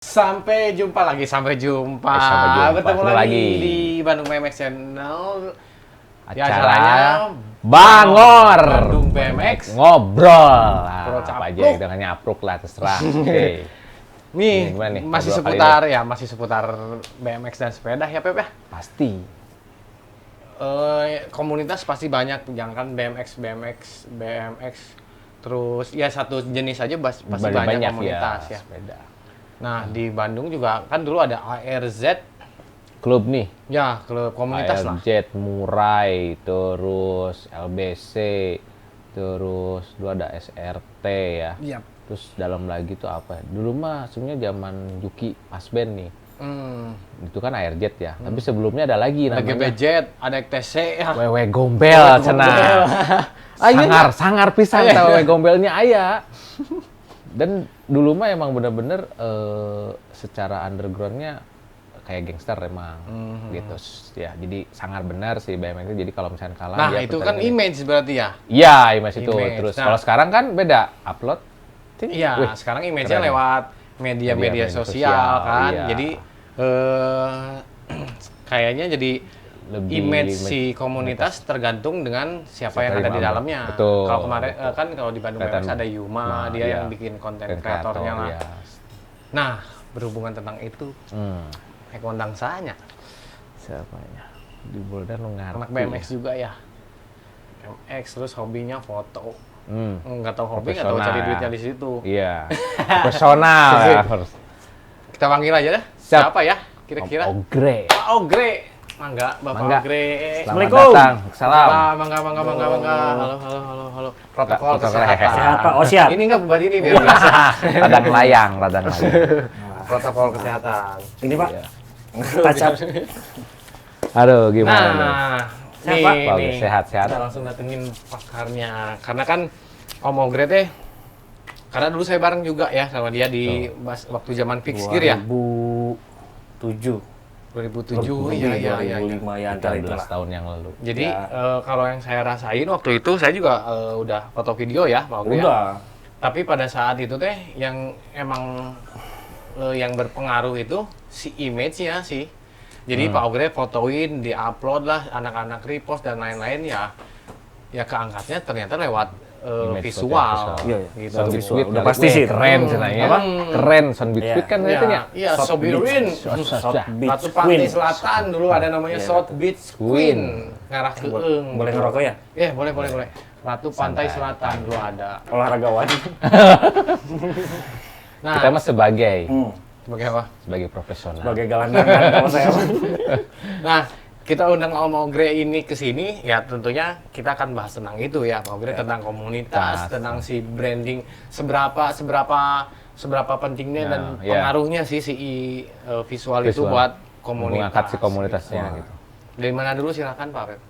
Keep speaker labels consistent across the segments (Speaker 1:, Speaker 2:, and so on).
Speaker 1: Sampai jumpa lagi, sampai jumpa. Bertemu lagi di Bandung BMX Channel.
Speaker 2: Acaranya Bangor
Speaker 1: Bandung BMX
Speaker 2: ngobrol.
Speaker 1: Ngobrol
Speaker 2: Apa aja
Speaker 1: capruk.
Speaker 2: dengan nyapruk lah terserah. Oke.
Speaker 1: Nih,
Speaker 2: Gimana nih,
Speaker 1: masih
Speaker 2: ngobrol kali
Speaker 1: seputar ya, masih seputar BMX dan sepeda ya, Pep ya.
Speaker 2: Pasti.
Speaker 1: Komunitas pasti banyak, jangan kan BMX, terus ya satu jenis aja pasti banyak komunitas ya.
Speaker 2: sepeda.
Speaker 1: Nah, di Bandung juga kan dulu ada ARZ,
Speaker 2: Klub nih.
Speaker 1: ya klub komunitas lah.
Speaker 2: ARZ, Murai, terus LBC, terus dulu ada SRT ya.
Speaker 1: Iya.
Speaker 2: Terus dalam lagi tuh apa? Dulu mah sebenarnya zaman Yuki Asben nih. Itu kan ARZ ya. Tapi sebelumnya ada lagi
Speaker 1: Ada
Speaker 2: namanya
Speaker 1: GBZ, ada TC ya.
Speaker 2: Wewe Gombel cenah. Sangar pisan teh Wewe Gombelnya aya. Dan dulu mah emang bener-bener secara undergroundnya kayak gangster emang gitu ya. Jadi sangar benar sih BMX itu. Jadi kalau misalnya kalah
Speaker 1: Nah,
Speaker 2: dia
Speaker 1: itu kan
Speaker 2: pertandingan.
Speaker 1: image berarti ya.
Speaker 2: Iya, image itu.
Speaker 1: Image.
Speaker 2: Terus
Speaker 1: Nah.
Speaker 2: kalau sekarang kan beda, upload. ting,
Speaker 1: Iya,
Speaker 2: wih,
Speaker 1: sekarang image-nya
Speaker 2: keren.
Speaker 1: lewat media-media sosial kan.
Speaker 2: iya.
Speaker 1: Jadi kayaknya jadi
Speaker 2: Lebih
Speaker 1: image si komunitas tergantung dengan siapa yang
Speaker 2: Siapa
Speaker 1: ada di
Speaker 2: yang
Speaker 1: dalamnya.
Speaker 2: betul,
Speaker 1: Kalau kemarin
Speaker 2: betul.
Speaker 1: kan kalau di Bandung
Speaker 2: Kelihatan
Speaker 1: BMX ada Yuma, dia
Speaker 2: iya.
Speaker 1: yang bikin konten
Speaker 2: Konten
Speaker 1: kreatornya lah.
Speaker 2: ya.
Speaker 1: Nah, berhubungan tentang itu, ngundang sanya.
Speaker 2: Siapanya? Di Boulder lu ngerti.
Speaker 1: Anak BMX juga ya. BMX terus hobinya foto.
Speaker 2: Hmm.
Speaker 1: Nggak tahu hobi, nggak tahu
Speaker 2: Profesional
Speaker 1: cari
Speaker 2: ya.
Speaker 1: duitnya di situ.
Speaker 2: Iya. Profesional ya.
Speaker 1: Kita panggil aja dah.
Speaker 2: Siap.
Speaker 1: Siapa ya kira-kira?
Speaker 2: Om Ogre.
Speaker 1: Pak Ogre. Mangga, Bapak
Speaker 2: Mangga.
Speaker 1: Ogre.
Speaker 2: Selamat datang. Salam.
Speaker 1: Mangga. Halo. Protokol
Speaker 2: Protokol
Speaker 1: kesehatan.
Speaker 3: Sehat, Pak. Oh, siap.
Speaker 1: Ini nggak buat ini biar biasa.
Speaker 2: radang layang.
Speaker 1: Protokol kesehatan.
Speaker 3: Ini Pak,
Speaker 2: Iya.
Speaker 3: kacap.
Speaker 2: Aduh, gimana nih?
Speaker 1: Nah,
Speaker 3: Sehat,
Speaker 1: nih,
Speaker 3: Pak?
Speaker 2: Bagus,
Speaker 1: nih.
Speaker 2: sehat-sehat.
Speaker 1: Kita langsung datengin pakarnya. Karena kan Om Ogre teh, karena dulu saya bareng juga ya sama dia di waktu zaman fix gear ya.
Speaker 3: 2007.
Speaker 1: 2007, iya.
Speaker 3: 2005 ya antara
Speaker 2: 13
Speaker 3: itulah.
Speaker 2: tahun yang lalu.
Speaker 1: Jadi
Speaker 3: Ya.
Speaker 1: kalau yang saya rasain waktu itu saya juga udah foto video ya, Pak Ogre. Ya.
Speaker 3: Udah.
Speaker 1: Tapi pada saat itu teh yang emang yang berpengaruh itu si image-nya sih. Jadi Pak Ogre fotoin, di-upload lah, anak-anak repost dan lain-lain ya. Ya keangkatnya ternyata lewat
Speaker 2: Image
Speaker 1: visual.
Speaker 2: foto,
Speaker 3: Iya,
Speaker 1: Gitu.
Speaker 2: Sound
Speaker 3: Visual.
Speaker 2: Bitwit
Speaker 3: Udah pasti sih.
Speaker 2: keren cenanya.
Speaker 1: Apa?
Speaker 2: Keren Sound Bitwit
Speaker 3: Iya.
Speaker 2: kan itu ya.
Speaker 1: Iya, Sobirin.
Speaker 3: South Beach
Speaker 1: Ratu Pantai
Speaker 3: Queen.
Speaker 1: Selatan dulu ada namanya
Speaker 3: Iya,
Speaker 1: South Beach Queen. Ngarah ke Eung.
Speaker 3: Boleh ngerokok ya?
Speaker 1: Iya, boleh. Ratu Pantai Selatan dulu ada.
Speaker 3: Olahragawan.
Speaker 1: Nah,
Speaker 2: Kita mah sebagai
Speaker 1: sebagai apa?
Speaker 2: profesional.
Speaker 3: Sebagai gelandangan kalau saya.
Speaker 1: Nah, kita undang Om Ogre ini ke sini, ya tentunya kita akan bahas tentang itu ya, Pak Ogre, tentang komunitas, tentang si branding, seberapa pentingnya
Speaker 2: Nah,
Speaker 1: dan
Speaker 2: iya.
Speaker 1: pengaruhnya sih si visual itu
Speaker 2: Visual.
Speaker 1: buat komunitas.
Speaker 2: Mengangkat si komunitasnya
Speaker 1: Wah.
Speaker 2: gitu.
Speaker 1: Dari mana dulu silakan Pak Pep?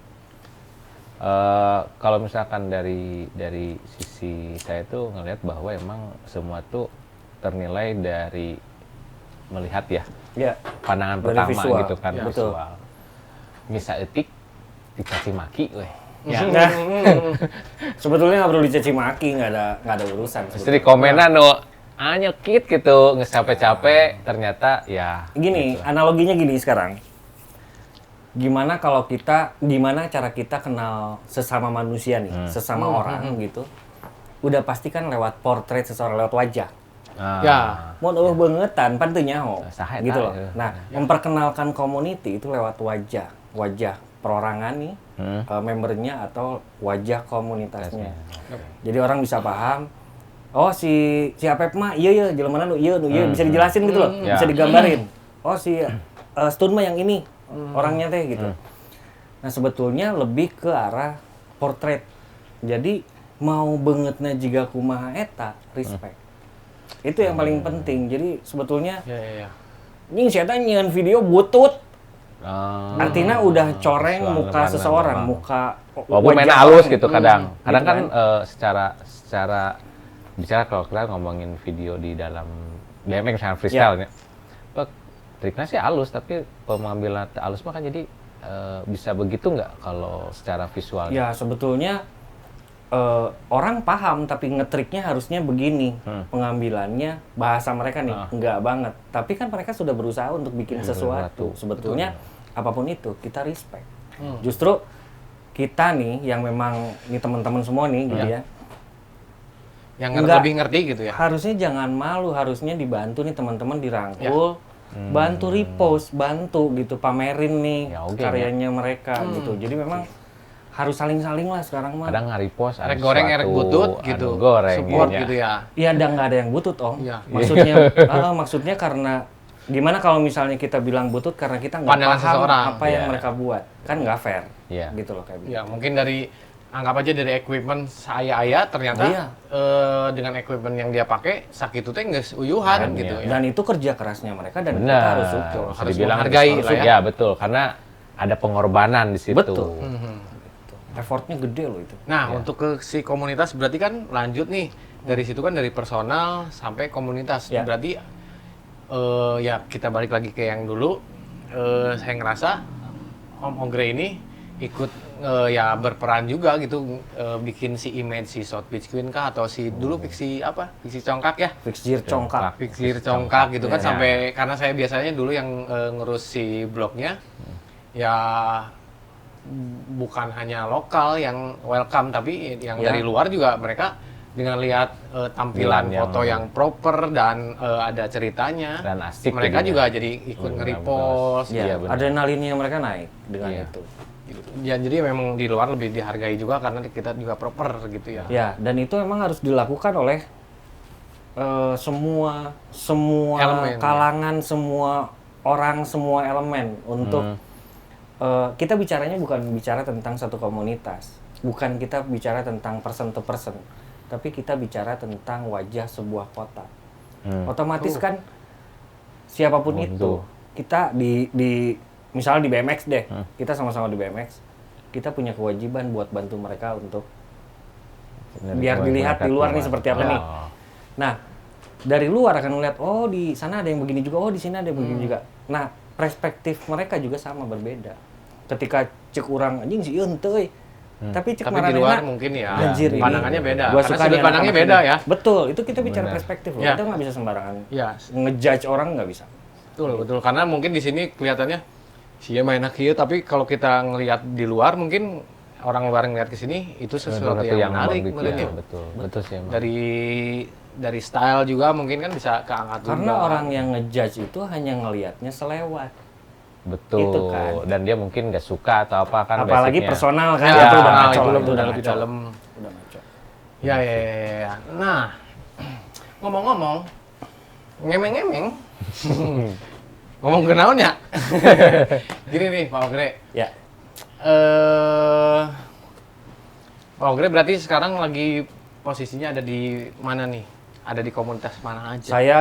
Speaker 2: Kalau misalkan dari sisi saya tuh ngelihat bahwa emang semua tuh ternilai dari melihat ya
Speaker 3: Ya.
Speaker 2: pandangan
Speaker 3: Dari
Speaker 2: pertama
Speaker 3: visual.
Speaker 2: gitu kan,
Speaker 1: Ya.
Speaker 3: Betul.
Speaker 2: visual. Bisa etik dicaci maki, weh.
Speaker 1: Ya.
Speaker 3: Nah, sebetulnya nggak perlu dicaci maki, nggak ada urusan.
Speaker 2: Pasti di komenan nyekit gitu, nggak capek-capek, ternyata ya.
Speaker 3: Gini, analoginya gini sekarang. Gimana cara kita kenal sesama manusia nih, sesama orang gitu. Udah pasti kan lewat portrait seseorang, lewat wajah.
Speaker 2: Ah,
Speaker 1: Ya.
Speaker 3: Mau bangetan, pantunya
Speaker 2: Saha eta,
Speaker 3: gitu loh.
Speaker 2: ya.
Speaker 3: Nah, memperkenalkan community itu lewat wajah perorangan nih, membernya atau wajah komunitasnya. Jadi orang bisa paham, oh si Apep mah iya jelema nu iya bisa dijelasin gitu loh,
Speaker 2: Ya.
Speaker 3: bisa digambarin. Oh si Stun mah yang ini orangnya teh gitu. Nah, sebetulnya lebih ke arah portrait. Jadi mau bangetna jiga kumaha eta, respect. Itu yang paling penting. Jadi sebetulnya
Speaker 1: Ya.
Speaker 3: ini saya nyian video butut.
Speaker 2: Ah.
Speaker 3: Artinya udah coreng
Speaker 2: Visual
Speaker 3: muka
Speaker 2: benar,
Speaker 3: seseorang,
Speaker 2: memang.
Speaker 3: muka
Speaker 2: Walaupun main
Speaker 3: wajah
Speaker 2: halus
Speaker 3: orang.
Speaker 2: gitu kadang. Kadang
Speaker 3: Gitu
Speaker 2: kan secara bicara kalau kita ngomongin video di dalam BMX misalnya freestyle ya. Triknya sih halus, tapi pengambilan halus mah kan jadi bisa begitu nggak kalau secara visualnya?
Speaker 3: Ya sebetulnya orang paham tapi ngetriknya harusnya begini pengambilannya bahasa mereka nih enggak banget, tapi kan mereka sudah berusaha untuk bikin sesuatu. Sebetulnya apapun itu kita respect. Justru kita nih yang memang nih teman-teman semua nih gitu ya,
Speaker 1: yang
Speaker 3: Enggak.
Speaker 1: lebih ngerti gitu ya.
Speaker 3: harusnya jangan malu, harusnya dibantu nih teman-teman dirangkul, bantu repost, bantu gitu pamerin nih
Speaker 2: Ya, oke,
Speaker 3: karyanya mereka gitu. Jadi memang harus saling-saling lah sekarang mah.
Speaker 2: Kadang nge-repost ada
Speaker 1: Erek goreng, erek
Speaker 2: sesuatu,
Speaker 1: butut gitu.
Speaker 2: anu goreng
Speaker 1: Support
Speaker 2: ya.
Speaker 1: gitu ya.
Speaker 3: Iya, nggak ada yang butut, Om.
Speaker 1: Iya.
Speaker 3: Maksudnya, maksudnya karena gimana kalau misalnya kita bilang butut karena kita nggak
Speaker 1: Pandangan
Speaker 3: paham
Speaker 1: seseorang.
Speaker 3: apa yang
Speaker 2: Iya.
Speaker 3: mereka buat, kan nggak fair.
Speaker 2: Iya.
Speaker 3: Gitu loh kayak gitu.
Speaker 1: Ya mungkin anggap aja dari equipment saya ternyata
Speaker 3: Iya.
Speaker 1: dengan equipment yang dia pakai sakit itu teh nggak uyuhan
Speaker 2: Kan,
Speaker 1: gitu
Speaker 2: iya.
Speaker 1: ya.
Speaker 3: Dan itu kerja kerasnya mereka dan kita
Speaker 2: Benar.
Speaker 3: harus support.
Speaker 2: Bisa
Speaker 1: Harus
Speaker 2: dibilang
Speaker 1: menghargai
Speaker 2: harus-
Speaker 1: lah ya.
Speaker 2: Ya betul, karena ada pengorbanan di situ.
Speaker 3: Betul.
Speaker 1: Mhm.
Speaker 3: Effortnya gede loh itu.
Speaker 1: Nah untuk ke si komunitas berarti kan lanjut nih dari situ kan dari personal sampai komunitas.
Speaker 3: Ya.
Speaker 1: Berarti ya kita balik lagi ke yang dulu. Saya ngerasa Om Ogre ini ikut ya berperan juga gitu bikin si image si South Beach Queen kah atau si dulu Pixie apa Pixie Congkak ya
Speaker 3: Fixir congkak.
Speaker 1: Pixie Congkak gitu kan
Speaker 3: Iya.
Speaker 1: sampai karena saya biasanya dulu yang ngurus si blognya ya bukan hanya lokal yang welcome tapi yang
Speaker 3: Ya.
Speaker 1: dari luar juga mereka dengan lihat tampilan
Speaker 2: Yang-
Speaker 1: foto yang proper dan ada ceritanya
Speaker 2: Dan asik
Speaker 1: mereka
Speaker 2: jadinya.
Speaker 1: juga jadi ikut
Speaker 2: Benar,
Speaker 1: nge-repost
Speaker 3: Ya,
Speaker 2: Iya, benar.
Speaker 3: adrenalinnya mereka naik dengan
Speaker 2: Iya.
Speaker 3: itu.
Speaker 1: gitu. Ya, jadi memang di luar lebih dihargai juga karena kita juga proper gitu ya.
Speaker 3: Ya, dan itu memang harus dilakukan oleh semua
Speaker 1: Elemen, ya.
Speaker 3: kalangan, semua orang, semua elemen untuk kita bicaranya bukan bicara tentang satu komunitas, bukan kita bicara tentang person to person, tapi kita bicara tentang wajah sebuah kota. Otomatis kan siapapun itu, kita di misalnya di BMX deh, kita sama-sama di BMX, kita punya kewajiban buat bantu mereka untuk biar dilihat di luar nih seperti apa nih. Nah, dari luar akan melihat, oh di sana ada yang begini juga, oh di sini ada yang begini juga. Nah, perspektif mereka juga sama berbeda. Ketika cek orang anjing si ieu teu euy. Tapi cek
Speaker 1: Tapi di
Speaker 3: maranehna,
Speaker 1: luar mungkin ya
Speaker 3: anjir, ini
Speaker 1: pandangannya beda.
Speaker 3: gua
Speaker 1: Karena
Speaker 3: suka
Speaker 1: sudut
Speaker 3: nih
Speaker 1: pandangnya
Speaker 3: anak-anak
Speaker 1: beda
Speaker 3: ini.
Speaker 1: ya.
Speaker 3: Betul, itu kita bicara
Speaker 2: Benar.
Speaker 3: perspektif loh.
Speaker 1: Ya.
Speaker 3: Kita nggak bisa sembarangan
Speaker 1: Ya,
Speaker 3: ngejudge orang, nggak bisa.
Speaker 1: betul betul. Karena mungkin di sini kelihatannya sih main kieu tapi kalau kita ngelihat di luar mungkin orang luar ngelihat ke sini itu sesuatu yang menarik menurutnya.
Speaker 2: Betul, betul sih emang.
Speaker 1: Dari style juga mungkin kan bisa keangkat
Speaker 3: Karena
Speaker 1: juga.
Speaker 3: orang yang ngejudge itu hanya ngelihatnya selewat.
Speaker 2: Betul.
Speaker 3: Itu kan.
Speaker 2: Dan dia mungkin nggak suka atau apa kan
Speaker 3: Apalagi
Speaker 2: basicnya.
Speaker 3: personal kan,
Speaker 1: Ya,
Speaker 3: itu udah
Speaker 1: nah,
Speaker 3: ngaco,
Speaker 1: itu
Speaker 3: lah,
Speaker 1: udah
Speaker 3: ngaco.
Speaker 1: lebih dalam.
Speaker 3: Udah ngaco.
Speaker 1: Ya. Nah, ngomong-ngomong, ngemeng-ngemeng, ngomong ke naon ya? Gini nih, Pak Ogre.
Speaker 3: Ya,
Speaker 1: Pak Ogre berarti sekarang lagi posisinya ada di mana nih? Ada di komunitas mana aja
Speaker 3: saya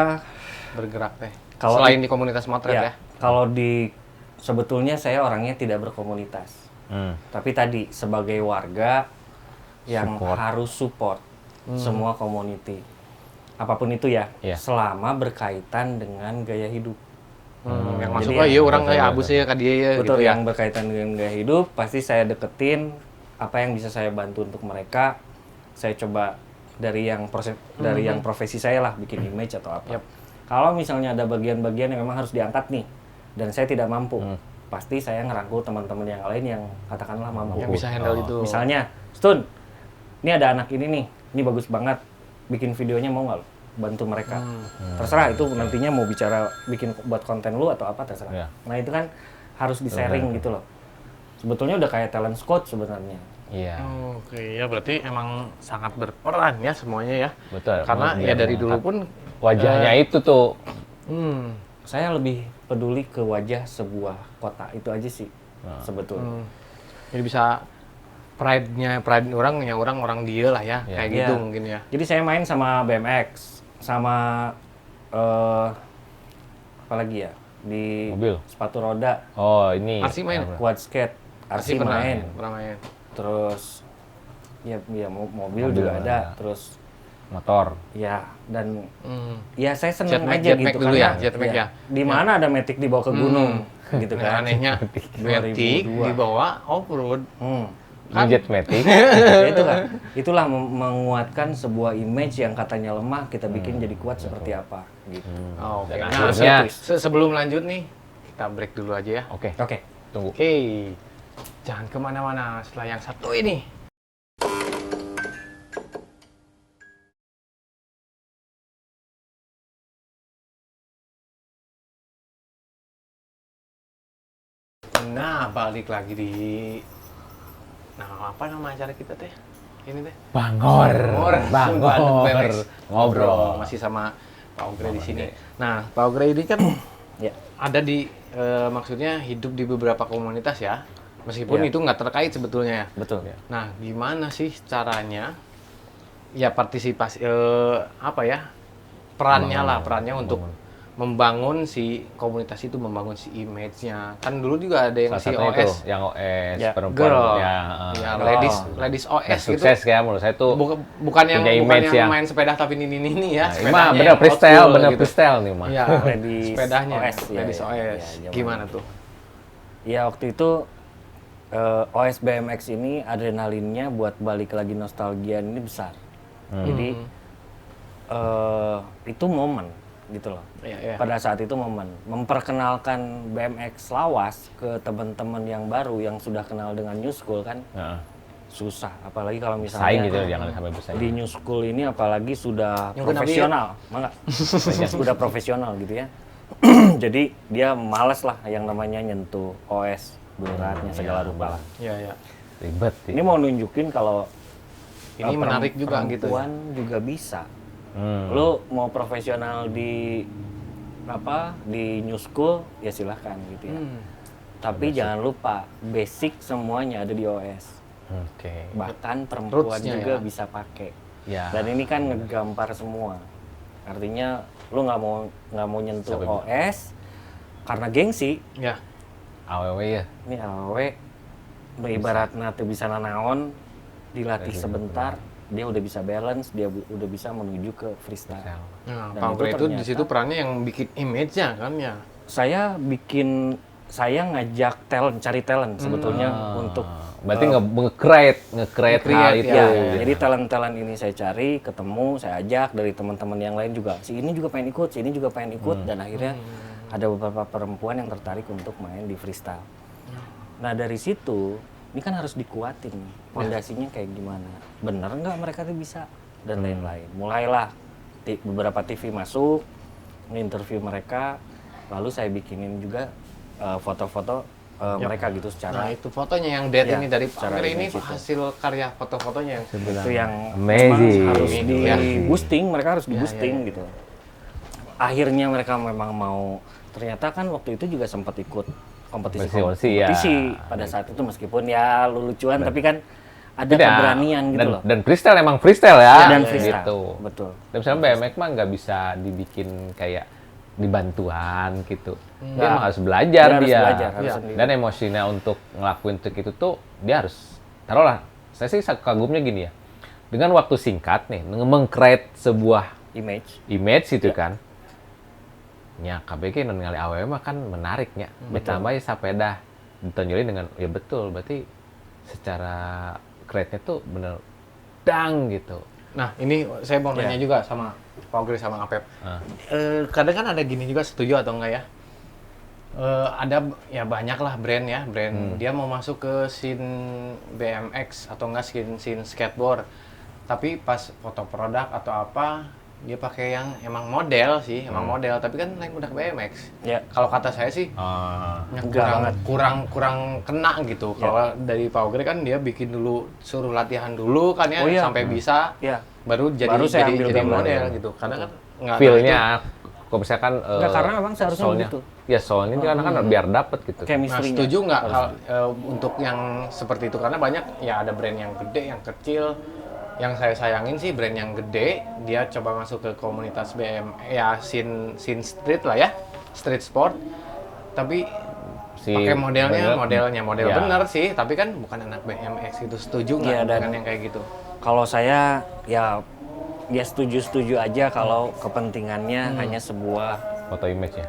Speaker 1: bergerak teh?
Speaker 3: Kalau
Speaker 1: Selain di komunitas motret ya?
Speaker 3: kalau sebetulnya saya orangnya tidak berkomunitas. Tapi tadi sebagai warga yang
Speaker 2: Support.
Speaker 3: harus support semua community. Apapun itu ya,
Speaker 2: Iya.
Speaker 3: selama berkaitan dengan gaya hidup.
Speaker 1: Yang
Speaker 3: Jadi
Speaker 1: masuk
Speaker 3: yang-
Speaker 1: ya orang
Speaker 2: betul,
Speaker 1: kayak
Speaker 2: betul.
Speaker 1: abus ya ke dia ya
Speaker 3: Betul,
Speaker 1: gitu ya.
Speaker 3: yang berkaitan dengan gaya hidup pasti saya deketin apa yang bisa saya bantu untuk mereka. Saya coba dari yang dari yang profesi saya lah, bikin image atau apa.
Speaker 1: Yap.
Speaker 3: Kalau misalnya ada bagian-bagian yang memang harus diangkat nih dan saya tidak mampu, pasti saya ngerangkul teman-teman yang lain yang katakanlah mampu.
Speaker 1: Yang bisa handle itu.
Speaker 3: Misalnya, Stun, ini ada anak ini nih, ini bagus banget, bikin videonya mau nggak lo? Bantu mereka. Terserah itu nantinya mau bicara bikin buat konten lu atau apa terserah.
Speaker 2: Iya.
Speaker 3: Nah itu kan harus di-sharing gitu loh. Sebetulnya udah kayak talent scout sebenarnya.
Speaker 2: Iya.
Speaker 1: Oke, ya berarti emang sangat berperan ya semuanya ya.
Speaker 2: Betul.
Speaker 1: Karena ya dari dulu pun
Speaker 2: wajahnya itu tuh.
Speaker 3: Saya lebih peduli ke wajah sebuah kota, itu aja sih sebetulnya.
Speaker 1: Jadi bisa pride orang ya orang dia lah ya,
Speaker 2: Iya.
Speaker 1: kayak
Speaker 3: Iya.
Speaker 1: gitu mungkin ya.
Speaker 3: Jadi saya main sama BMX, sama apa lagi ya, di
Speaker 2: Mobil.
Speaker 3: sepatu roda,
Speaker 2: Oh, ini.
Speaker 1: Arsi main?
Speaker 3: quad skate,
Speaker 1: Pasti
Speaker 3: RC main,
Speaker 1: pernah main.
Speaker 3: terus ya mobil
Speaker 2: Mobil
Speaker 3: juga
Speaker 2: ada.
Speaker 3: ada, terus
Speaker 2: Motor.
Speaker 3: ya dan
Speaker 1: Hmm.
Speaker 3: ya saya seneng
Speaker 1: Jetpack-
Speaker 3: aja
Speaker 1: jetpack
Speaker 3: gitu
Speaker 1: dulu
Speaker 3: karena
Speaker 1: ya, jetpack ya.
Speaker 3: di mana ada Matic dibawa ke gunung gitu
Speaker 1: Nah,
Speaker 3: kan.
Speaker 1: anehnya Matic
Speaker 3: 2002.
Speaker 1: dibawa off road.
Speaker 2: Nugetmatic.
Speaker 3: Ya itu kan, itulah menguatkan sebuah image yang katanya lemah kita bikin jadi kuat seperti apa gitu.
Speaker 1: Oke.
Speaker 2: Dan
Speaker 1: Nah,
Speaker 2: akhirnya-
Speaker 1: sebelum lanjut nih, kita break dulu aja ya.
Speaker 2: Oke,
Speaker 3: Oke.
Speaker 2: tunggu.
Speaker 1: Oke. Jangan kemana-mana setelah yang satu ini. Nah, balik lagi di... Nah, apa nama acara kita teh? Ini teh.
Speaker 2: Bangor.
Speaker 1: Bandung BMX.
Speaker 2: Ngobrol.
Speaker 1: Masih sama Pak Ogre di sini. Nah, Pak Ogre ini kan
Speaker 3: Ya.
Speaker 1: ada di maksudnya hidup di beberapa komunitas ya. Meskipun
Speaker 3: Ya.
Speaker 1: itu nggak terkait sebetulnya ya.
Speaker 3: Betul.
Speaker 1: Nah, gimana sih caranya ya partisipasi apa ya? Perannya untuk membangun si komunitas itu, membangun si image-nya. Kan dulu juga ada yang
Speaker 2: Salah
Speaker 1: si
Speaker 2: satunya
Speaker 1: OS,
Speaker 2: itu, yang OS
Speaker 3: Ya,
Speaker 2: perempuan
Speaker 1: girl,
Speaker 2: ya,
Speaker 1: ya
Speaker 3: Oh.
Speaker 1: ladies OS
Speaker 2: dan
Speaker 1: gitu.
Speaker 2: sukses ya menurut saya tuh.
Speaker 1: Bukan yang
Speaker 2: punya image yang-
Speaker 1: main sepeda tapi ini ya.
Speaker 2: Nah, ini
Speaker 1: sepedanya
Speaker 2: mah bener
Speaker 1: yang old
Speaker 2: freestyle,
Speaker 1: school
Speaker 2: bener
Speaker 1: gitu.
Speaker 2: freestyle nih mah.
Speaker 1: Iya,
Speaker 3: Ladies
Speaker 1: sepedanya,
Speaker 3: OS, ya,
Speaker 1: ladies
Speaker 3: ya,
Speaker 1: OS.
Speaker 3: ya, zaman.
Speaker 1: Gimana tuh?
Speaker 3: Ya waktu itu OS BMX ini adrenalinnya buat balik lagi nostalgia ini besar. Jadi itu momen gitu loh.
Speaker 1: Iya, iya.
Speaker 3: Pada saat itu momen memperkenalkan BMX lawas ke teman-teman yang baru yang sudah kenal dengan New School kan
Speaker 2: Heeh.
Speaker 3: susah. Apalagi kalau
Speaker 2: Saing
Speaker 3: misalnya
Speaker 2: gitu, jangan sampai bersaing.
Speaker 3: di New School ini apalagi sudah
Speaker 1: Yang kena
Speaker 3: profesional, enggak? Sudah profesional gitu ya. Jadi dia males lah yang namanya nyentuh OS beratnya segala rupa lah.
Speaker 1: Iya, iya.
Speaker 2: Ribet.
Speaker 3: Ini mau nunjukin kalau
Speaker 1: Ini menarik juga gitu ya.
Speaker 3: perempuan juga bisa.
Speaker 2: Hmm.
Speaker 3: Lu mau profesional di New School ya silahkan gitu ya. Tapi jangan lupa basic semuanya ada di OS.
Speaker 2: Oke.
Speaker 3: Bahkan perempuan
Speaker 1: Roots-nya
Speaker 3: juga
Speaker 1: ya.
Speaker 3: bisa pakai.
Speaker 2: Ya.
Speaker 3: Dan ini kan ngegampar semua. Artinya lu nggak mau nyentuh
Speaker 2: Sampai-
Speaker 3: OS karena gengsi.
Speaker 1: Ya.
Speaker 2: AWW ya.
Speaker 3: Ini awe ibaratnya tuh bisa nanaon dilatih sebentar dia udah bisa balance, dia udah bisa menuju ke freestyle.
Speaker 1: Nah,
Speaker 3: Dan
Speaker 1: Pak
Speaker 3: itu
Speaker 1: Ogre itu di
Speaker 3: ternyata-
Speaker 1: situ perannya yang bikin image-nya kan ya.
Speaker 3: Saya ngajak talent, cari talent sebetulnya untuk
Speaker 2: Berarti nge-create hal itu.
Speaker 3: ya,
Speaker 1: Iya.
Speaker 3: jadi talent ini saya cari, ketemu, saya ajak dari teman-teman yang lain juga. Si ini juga pengen ikut, si ini juga pengen ikut, dan akhirnya ada beberapa perempuan yang tertarik untuk main di freestyle. Nah dari situ, ini kan harus dikuatin, fondasinya kayak gimana, bener nggak mereka tuh bisa, dan lain-lain. Mulailah beberapa TV masuk, nge-interview mereka, lalu saya bikinin juga foto-foto mereka gitu
Speaker 1: Nah,
Speaker 3: secara
Speaker 1: itu fotonya yang dead
Speaker 3: Ya,
Speaker 1: ini dari Pak
Speaker 3: secara
Speaker 1: Ogre ini
Speaker 3: image itu.
Speaker 1: hasil karya foto-fotonya yang
Speaker 3: itu yang
Speaker 2: Amazing.
Speaker 3: memang harus
Speaker 1: Gitu
Speaker 3: di
Speaker 1: ya.
Speaker 3: boosting, mereka harus di
Speaker 1: Ya,
Speaker 3: boosting
Speaker 1: ya, ya.
Speaker 3: gitu. Akhirnya mereka memang mau, ternyata kan waktu itu juga sempat ikut kompetisi
Speaker 2: ya.
Speaker 3: pada saat itu meskipun ya lucuan tapi kan ada
Speaker 2: Tidak.
Speaker 3: keberanian gitu
Speaker 2: dan,
Speaker 3: loh.
Speaker 2: Dan freestyle emang freestyle ya.
Speaker 3: Dan
Speaker 2: Gitu.
Speaker 3: freestyle, betul.
Speaker 2: Dan misalnya BMX mah nggak bisa dibikin kayak dibantuan gitu. Dia
Speaker 3: Nggak.
Speaker 2: emang harus belajar
Speaker 3: Dia harus
Speaker 2: dia.
Speaker 3: belajar, harus
Speaker 1: Iya.
Speaker 3: sendiri.
Speaker 2: Dan emosinya untuk ngelakuin trik itu tuh dia harus taruhlah. Saya sih kagumnya gini ya. Dengan waktu singkat nih meng-create sebuah image gitu kan. Ya KBG ningali awewe mah kan menariknya. Ditambah ya sepeda ditonjolin dengan ya betul berarti secara create-nya tuh bener dang gitu.
Speaker 1: Nah, ini saya mau nanya juga sama Pak Ogre sama Apep.
Speaker 2: Ah.
Speaker 1: Kadang kan ada gini juga, setuju atau enggak ya? Ada ya banyak lah brand ya, brand dia mau masuk ke scene BMX atau enggak scene skateboard. Tapi pas foto produk atau apa, dia pakai yang emang model sih, emang model, tapi kan naik udah BMX.
Speaker 3: Ya.
Speaker 1: Kalau kata saya sih ya
Speaker 3: Enggak banget.
Speaker 1: kurang kena gitu. Kalau dari Pak Ogre kan dia bikin dulu, suruh latihan dulu kan ya
Speaker 3: Oh iya.
Speaker 1: sampai bisa.
Speaker 3: Ya.
Speaker 1: Baru jadi
Speaker 3: Baru saya ambil
Speaker 1: jadi
Speaker 3: gambar.
Speaker 1: model gitu. Karena kan nggak
Speaker 2: Feel-nya kalau misalkan
Speaker 3: Enggak, karena memang seharusnya
Speaker 2: soalnya,
Speaker 3: begitu.
Speaker 2: Ya soalnya kan biar dapet gitu.
Speaker 1: Nah,
Speaker 3: Chemistry-nya.
Speaker 1: setuju nggak untuk yang seperti itu? Karena banyak ya ada brand yang gede, yang kecil. Yang saya sayangin sih brand yang gede, dia coba masuk ke komunitas BM, ya scene street lah ya, street sport. Tapi
Speaker 2: Si
Speaker 1: pakai modelnya model
Speaker 2: Ya.
Speaker 1: bener sih, tapi kan bukan anak BMX itu. Setuju nggak
Speaker 3: Iya, dan-
Speaker 1: dengan yang kayak gitu?
Speaker 3: Kalau saya ya setuju aja kalau kepentingannya hanya sebuah
Speaker 2: foto image ya.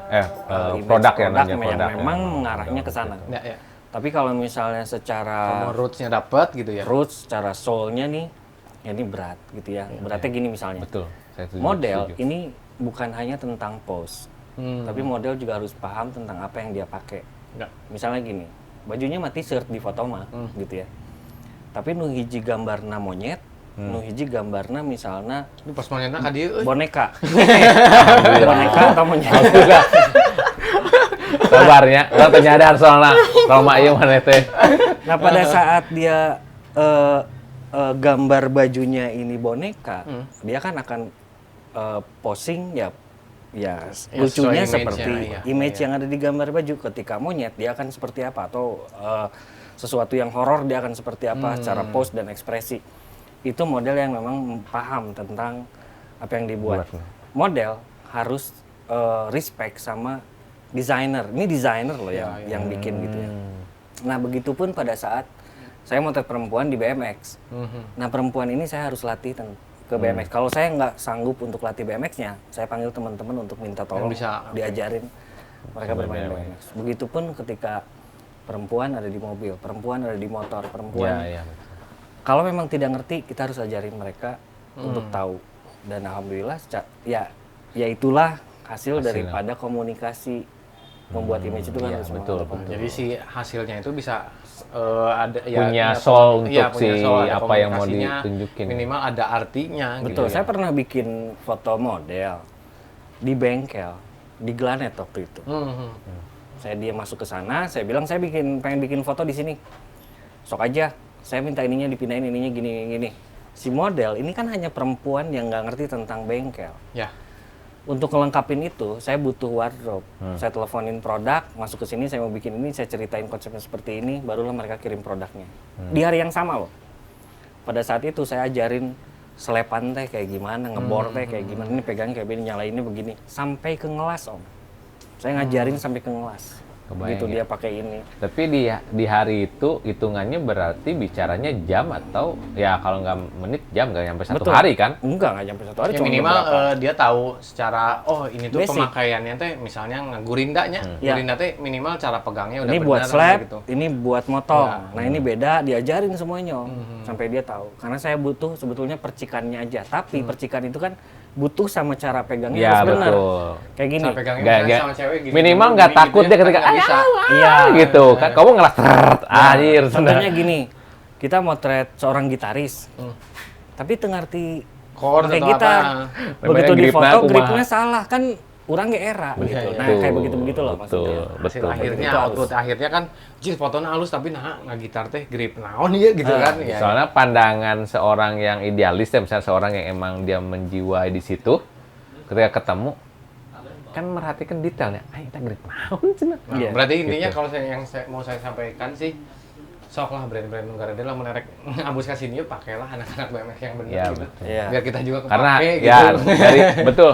Speaker 3: image
Speaker 2: Produk ya namanya
Speaker 3: yang
Speaker 2: produk.
Speaker 3: memang
Speaker 2: ya.
Speaker 3: mengarahnya ke sana.
Speaker 1: Ya, ya.
Speaker 3: Tapi kalau misalnya secara
Speaker 1: Kalau roots-nya dapat gitu ya.
Speaker 3: roots, secara soul-nya nih, ya ini berat gitu ya. Beratnya gini misalnya.
Speaker 2: Betul. Saya
Speaker 3: Model
Speaker 2: setuju.
Speaker 3: ini bukan hanya tentang pose, tapi model juga harus paham tentang apa yang dia pakai.
Speaker 1: Ya.
Speaker 3: Misalnya gini, bajunya mah t-shirt di foto mah, gitu ya. Tapi nu hiji gambarna monyet, nu hiji gambarna misalnya
Speaker 1: Ini pas monyetna ka dieu euy.
Speaker 3: boneka. Boneka atau monyet.
Speaker 2: Sabarnya, orang teu nyadar soalna kalau mak ieu maneh teh.
Speaker 3: Nah, pada saat dia gambar bajunya ini boneka, dia kan akan posing ya lucunya
Speaker 1: sesuai
Speaker 3: seperti
Speaker 1: image-nya, iya.
Speaker 3: image yang ada di gambar baju. Ketika monyet dia akan seperti apa, atau sesuatu yang horor dia akan seperti apa secara pose dan ekspresi. Itu model yang memang paham tentang apa yang dibuat. Model harus respect sama desainer. Ini desainer loh yang bikin gitu ya. Nah, begitupun pada saat saya motret perempuan di BMX. Nah, perempuan ini saya harus latih ke BMX. Kalau saya nggak sanggup untuk latih BMX-nya, saya panggil teman-teman untuk minta tolong
Speaker 1: bisa,
Speaker 3: diajarin mereka bermain BMX. Begitupun ketika perempuan ada di mobil, perempuan ada di motor, perempuan.
Speaker 2: Iya.
Speaker 3: Kalau memang tidak ngerti, kita harus ajarin mereka untuk tahu. Dan alhamdulillah, ya itulah hasil daripada komunikasi membuat image itu kan harus
Speaker 2: betul.
Speaker 1: Jadi si hasilnya itu bisa ada
Speaker 2: Punya
Speaker 1: ya,
Speaker 2: soul
Speaker 1: iya,
Speaker 2: untuk
Speaker 1: punya
Speaker 2: si
Speaker 1: soul, ada
Speaker 2: apa yang mau
Speaker 1: komunikasinya,
Speaker 2: ditunjukin.
Speaker 1: Minimal ada artinya
Speaker 3: Betul,
Speaker 1: gitu.
Speaker 3: saya pernah bikin foto model di bengkel, di Glanet waktu itu. Dia masuk ke sana, saya bilang saya pengen bikin foto di sini. Sok aja, saya minta ininya dipindahin, ininya gini. Si model ini kan hanya perempuan yang nggak ngerti tentang bengkel.
Speaker 1: Ya.
Speaker 3: Untuk ngelengkapin itu, saya butuh wardrobe. Saya teleponin produk, masuk ke sini, saya mau bikin ini, saya ceritain konsepnya seperti ini, barulah mereka kirim produknya. Di hari yang sama loh. Pada saat itu saya ajarin selepan teh kayak gimana, ngebor teh kayak gimana, ini pegangnya kayak begini, nyalainnya begini, sampai ke ngelas om. Saya ngajarin sampai ke ngelas.
Speaker 2: Kebayang
Speaker 3: Gitu
Speaker 2: ya.
Speaker 3: dia pakai ini.
Speaker 2: Tapi di hari itu hitungannya berarti bicaranya jam atau ya kalau nggak menit jam nggak nyampe satu
Speaker 3: Betul.
Speaker 2: hari kan?
Speaker 3: Enggak nyampe 1 hari.
Speaker 1: Ya
Speaker 3: cuma
Speaker 1: minimal
Speaker 3: beberapa.
Speaker 1: dia tahu secara ini tuh
Speaker 3: Basic.
Speaker 1: pemakaiannya teh misalnya ngegurindanya.
Speaker 3: Ya.
Speaker 1: Gurinda teh minimal cara pegangnya udah
Speaker 3: Ini buat
Speaker 1: benar
Speaker 3: slab,
Speaker 1: gitu.
Speaker 3: ini buat motong.
Speaker 1: Ya.
Speaker 3: Nah ini beda, diajarin semuanya om. Sampai dia tahu. Karena saya butuh sebetulnya percikannya aja. Tapi percikan itu kan butuh sama cara pegangnya
Speaker 2: Ya
Speaker 3: harus benar.
Speaker 2: betul.
Speaker 3: Kayak gini.
Speaker 1: Cara pegangnya
Speaker 2: Nggak-
Speaker 1: misalnya
Speaker 2: nggak-
Speaker 1: sama cewek gini,
Speaker 2: minimal
Speaker 1: gini,
Speaker 2: nggak
Speaker 1: gini,
Speaker 2: takut
Speaker 1: gitu
Speaker 2: dia
Speaker 1: ya,
Speaker 2: ketika
Speaker 1: kan nggak bisa.
Speaker 3: Iya.
Speaker 2: gitu kan kamu ngelas anjir
Speaker 3: Contohnya gini, kita motret seorang gitaris. Tapi tengarti
Speaker 1: Chord
Speaker 3: pakai
Speaker 1: atau
Speaker 3: gitar.
Speaker 1: apa.
Speaker 3: Begitu di
Speaker 2: Gripna
Speaker 3: foto,
Speaker 2: kumaha.
Speaker 3: gripnya salah. Kan orang ge era gitu.
Speaker 1: Iya,
Speaker 3: Nah, kayak begitu-begitu loh maksudnya.
Speaker 1: Hasil
Speaker 2: Betul.
Speaker 1: akhirnya
Speaker 3: Itu
Speaker 1: output akhirnya kan jis fotonya halus tapi nggak gitar teh grip naon ya gitu kan ya.
Speaker 2: Soalnya pandangan seorang yang idealis ya, misalnya seorang yang emang dia menjiwai di situ, ketika ketemu kan merhatikan detailnya. Ah, kita grip naon cenah.
Speaker 1: Nah,
Speaker 3: Iya.
Speaker 1: berarti intinya
Speaker 2: Gitu.
Speaker 1: kalau mau saya sampaikan sih sok lah brand-brand negara dia lah menerek abus kasih dia pakailah anak-anak BMX yang benar
Speaker 2: Iya,
Speaker 1: gitu.
Speaker 2: betul.
Speaker 3: Iya.
Speaker 1: Biar kita juga
Speaker 2: Karena
Speaker 1: kepake
Speaker 2: ya
Speaker 1: gitu.
Speaker 2: betul.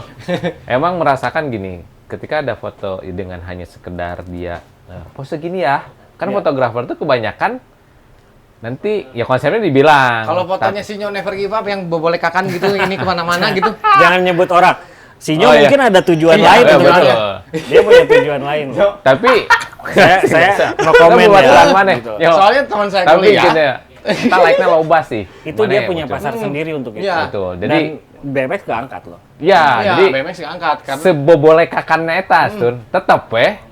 Speaker 2: Emang merasakan gini, ketika ada foto dengan hanya sekedar dia pose gini ya, kan
Speaker 3: Iya.
Speaker 2: fotografer tuh kebanyakan nanti ya konsepnya dibilang.
Speaker 1: Kalau fotonya si Nyo Never Give Up yang boleh kakan gitu ini kemana-mana gitu.
Speaker 3: Jangan nyebut orang. Sinyo
Speaker 2: Oh, iya.
Speaker 3: mungkin ada tujuan
Speaker 1: Iya,
Speaker 3: lain
Speaker 2: iya,
Speaker 3: sebenarnya.
Speaker 2: betul.
Speaker 3: Dia punya tujuan lain.
Speaker 2: Tapi
Speaker 3: saya no
Speaker 2: kita
Speaker 3: comment
Speaker 2: buat
Speaker 3: ya.
Speaker 2: jalan mana?
Speaker 3: Gitu.
Speaker 2: Yo,
Speaker 1: Soalnya teman saya
Speaker 2: tapi
Speaker 1: kuliah.
Speaker 2: gini ya, kita like-nya loba sih.
Speaker 3: Itu
Speaker 2: Mana
Speaker 3: dia
Speaker 2: yang
Speaker 3: punya
Speaker 2: muncul?
Speaker 3: pasar sendiri untuk itu.
Speaker 1: Iya.
Speaker 2: Betul.
Speaker 3: Dan
Speaker 2: Jadi
Speaker 3: BMX keangkat loh.
Speaker 2: ya,
Speaker 1: Iya,
Speaker 2: jadi
Speaker 1: BMX diangkat karena
Speaker 2: sebobole kakannya eta Sun, tetep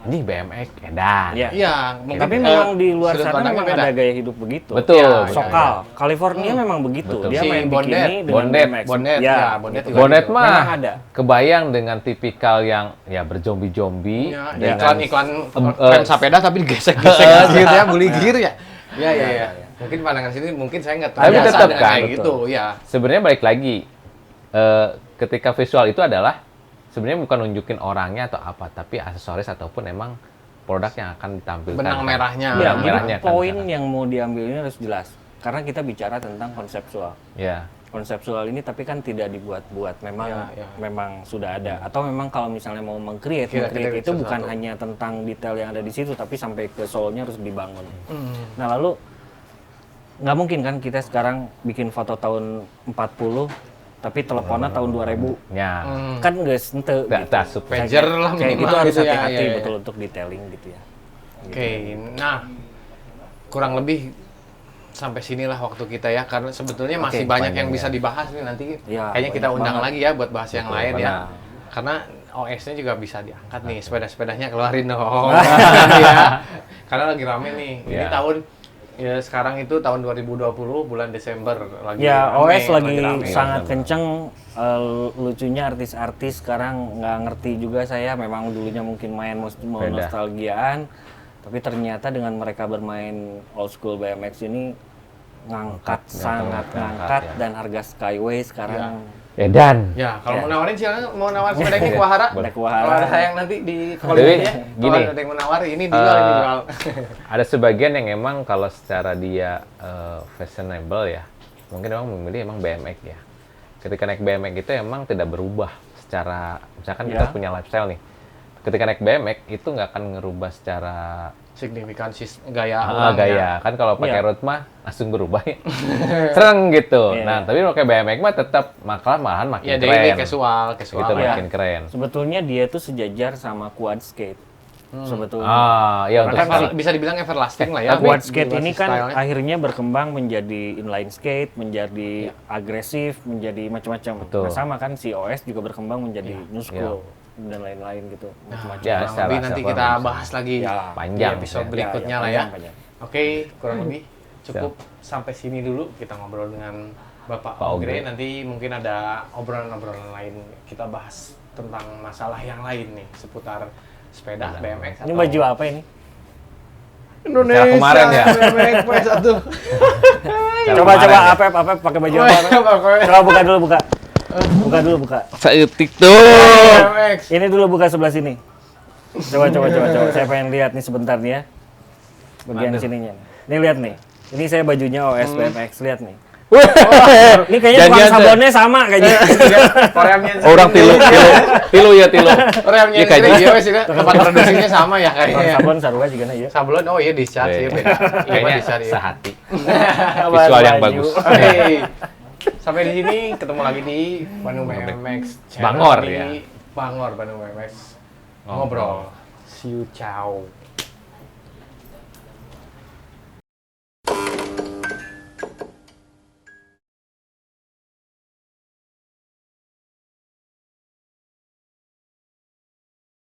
Speaker 2: ini BMX edan.
Speaker 3: Iya.
Speaker 1: iya, mungkin
Speaker 3: Tapi memang di luar
Speaker 1: sudut
Speaker 3: sana
Speaker 1: pandangnya
Speaker 3: memang
Speaker 1: beda.
Speaker 3: ada gaya hidup begitu.
Speaker 2: Betul.
Speaker 1: Iya,
Speaker 3: Sokal. California memang begitu.
Speaker 2: Betul.
Speaker 3: Dia
Speaker 1: Si
Speaker 3: main
Speaker 1: Bondet.
Speaker 3: bikini dengan
Speaker 2: Bondet.
Speaker 3: BMX.
Speaker 1: Bondet,
Speaker 3: Ya,
Speaker 1: ya, Bondet
Speaker 3: gitu.
Speaker 1: juga
Speaker 2: Bonet
Speaker 1: gitu.
Speaker 2: mah
Speaker 3: Memang ada.
Speaker 2: kebayang dengan tipikal yang ya berjombi-jombi.
Speaker 1: Iya,
Speaker 2: dengan-
Speaker 1: iklan-iklan
Speaker 2: eh,
Speaker 1: rem sepeda tapi digesek-gesek gitu ya, beli gear ya. Iya, iya, iya. Mungkin pandangan sini mungkin saya nggak
Speaker 2: Tapi
Speaker 1: terbiasa
Speaker 2: tetap
Speaker 1: dengan
Speaker 2: kan,
Speaker 1: kayak
Speaker 3: betul.
Speaker 1: gitu, ya.
Speaker 2: Sebenarnya balik lagi, ketika visual itu adalah sebenarnya bukan nunjukin orangnya atau apa, tapi aksesoris ataupun emang produk yang akan ditampilkan.
Speaker 1: Benang merahnya.
Speaker 3: Ya,
Speaker 2: Benang
Speaker 3: jadi
Speaker 2: merahnya kan,
Speaker 3: poin
Speaker 2: misalkan.
Speaker 3: yang mau diambil ini harus jelas. Karena kita bicara tentang konseptual.
Speaker 2: Ya,
Speaker 3: Konseptual ini tapi kan tidak dibuat-buat, memang
Speaker 1: Ya, ya.
Speaker 3: memang sudah ada. Atau memang kalau misalnya mau meng-create
Speaker 1: Kita
Speaker 3: itu
Speaker 1: sesuatu.
Speaker 3: bukan hanya tentang detail yang ada di situ, tapi sampai ke soul-nya harus dibangun. Nah lalu nggak mungkin kan kita sekarang bikin foto tahun 40 tapi teleponnya tahun 2000.
Speaker 2: ya.
Speaker 3: Kan nggak ente
Speaker 2: Nggak
Speaker 3: gitu.
Speaker 2: tasuk.
Speaker 1: Pager lah
Speaker 3: Kayak
Speaker 1: minimal
Speaker 3: gitu harus
Speaker 1: gitu ya,
Speaker 3: hati-hati
Speaker 1: iya, iya.
Speaker 3: betul untuk detailing gitu ya.
Speaker 1: Oke, nah kurang lebih sampai sinilah waktu kita ya, karena sebetulnya masih
Speaker 3: Oke,
Speaker 1: banyak yang
Speaker 2: panjang
Speaker 1: bisa
Speaker 2: ya.
Speaker 1: dibahas nih nanti.
Speaker 3: Ya,
Speaker 1: Kayaknya kita
Speaker 3: banyak
Speaker 1: undang
Speaker 3: banget.
Speaker 1: lagi ya buat bahas yang
Speaker 2: Betul,
Speaker 1: lain ya.
Speaker 3: benar.
Speaker 1: Karena OS-nya juga bisa diangkat nih, sepeda-sepedanya keluarin dong. Ya. Karena lagi rame nih. Ini
Speaker 2: Ya.
Speaker 1: tahun ya sekarang itu tahun 2020 bulan Desember lagi
Speaker 3: Ya,
Speaker 1: rame,
Speaker 3: OS lagi
Speaker 1: rame.
Speaker 3: sangat kenceng. Lucunya artis-artis sekarang nggak ngerti juga saya. Memang dulunya mungkin main mau
Speaker 2: Beda.
Speaker 3: nostalgiaan, tapi ternyata dengan mereka bermain old school BMX ini sangat ngangkat
Speaker 2: ya.
Speaker 3: dan harga Skyway sekarang
Speaker 2: Edan.
Speaker 1: Ya, kalau
Speaker 3: Ya.
Speaker 1: mau nawarin silakan, mau nawar sepedanya ke Wahara.
Speaker 3: Boleh ke
Speaker 1: Kalau
Speaker 3: Wahara.
Speaker 1: ada yang nanti di
Speaker 2: Tapi
Speaker 1: kolom ya.
Speaker 2: gini.
Speaker 1: Kalau ada yang mau nawar, ini dijual, ini jual.
Speaker 2: Ada sebagian yang emang kalau secara dia fashionable ya, mungkin emang memilih emang BMX ya. Ketika naik BMX itu emang tidak berubah secara, misalkan kita
Speaker 3: Ya.
Speaker 2: punya lifestyle nih. Ketika naik BMX itu nggak akan ngerubah secara
Speaker 1: Signifikan gaya ulangnya.
Speaker 2: gaya. Kan kalau pakai
Speaker 3: Iya.
Speaker 2: road mah langsung berubah ya. Sereng gitu.
Speaker 3: Iya.
Speaker 2: Nah, tapi kalau pakai BMX mah tetap malahan makin
Speaker 1: Ya,
Speaker 2: keren.
Speaker 1: daily casual
Speaker 2: Itu
Speaker 3: Ya.
Speaker 2: makin keren.
Speaker 3: sebetulnya dia tuh sejajar sama quad skate sebetulnya.
Speaker 2: Ya untuk
Speaker 1: Kan
Speaker 2: skate.
Speaker 1: bisa dibilang everlasting lah ya.
Speaker 3: Quad
Speaker 1: di
Speaker 3: skate ini kan
Speaker 1: stylenya.
Speaker 3: akhirnya berkembang menjadi inline skate, menjadi agresif, menjadi macam-macam.
Speaker 2: Betul.
Speaker 3: Nah, sama kan si OS juga berkembang menjadi new school dan lain-lain gitu. Macam-macam.
Speaker 2: Ya,
Speaker 1: Kurang
Speaker 2: secara
Speaker 1: lebih nanti kita
Speaker 2: performance.
Speaker 1: bahas lagi
Speaker 3: Ya.
Speaker 2: Panjang,
Speaker 1: di episode
Speaker 2: ya.
Speaker 1: berikutnya lah ya.
Speaker 3: panjang.
Speaker 1: Oke, kurang lebih cukup sampai sini dulu kita ngobrol dengan Bapak
Speaker 2: Pak
Speaker 1: Ogre.
Speaker 2: Ogre.
Speaker 1: Nanti mungkin ada obrolan-obrolan lain kita bahas tentang masalah yang lain nih seputar sepeda BMX.
Speaker 3: Ini baju apa ini?
Speaker 2: Secara kemarin ya.
Speaker 1: BMX PS1.
Speaker 3: Coba
Speaker 2: kemarin ya.
Speaker 3: Apep pakai baju apa? Apep? Coba buka dulu buka. Buka dulu buka.
Speaker 2: Seetik tuh.
Speaker 1: BMX.
Speaker 3: Ini dulu buka sebelah sini. Coba. Saya pengen lihat nih sebentar nih ya. Bagian sininya. Nih lihat nih. Ini saya bajunya OS BMX, lihat nih. Ini kayaknya tukang
Speaker 2: Janjian,
Speaker 3: sablonnya sama kayaknya.
Speaker 1: Koreanya
Speaker 2: Orang tilu ya tilu.
Speaker 1: Koreanya
Speaker 2: Iya, kayaknya.
Speaker 1: iya wes tempat produksinya sama ya
Speaker 3: Tukang
Speaker 1: kayaknya.
Speaker 3: sablon sarua juga na ya.
Speaker 1: Sablon oh iya discharge ya beda. Iya
Speaker 2: Kayaknya
Speaker 1: discharge.
Speaker 2: sehati. Visual yang bagus.
Speaker 1: Oke. Sampai di sini ketemu lagi di Bandung BMX channel
Speaker 2: Bangor
Speaker 1: di
Speaker 2: ya.
Speaker 1: Bangor Bandung BMX. Ngobrol. See you ciao.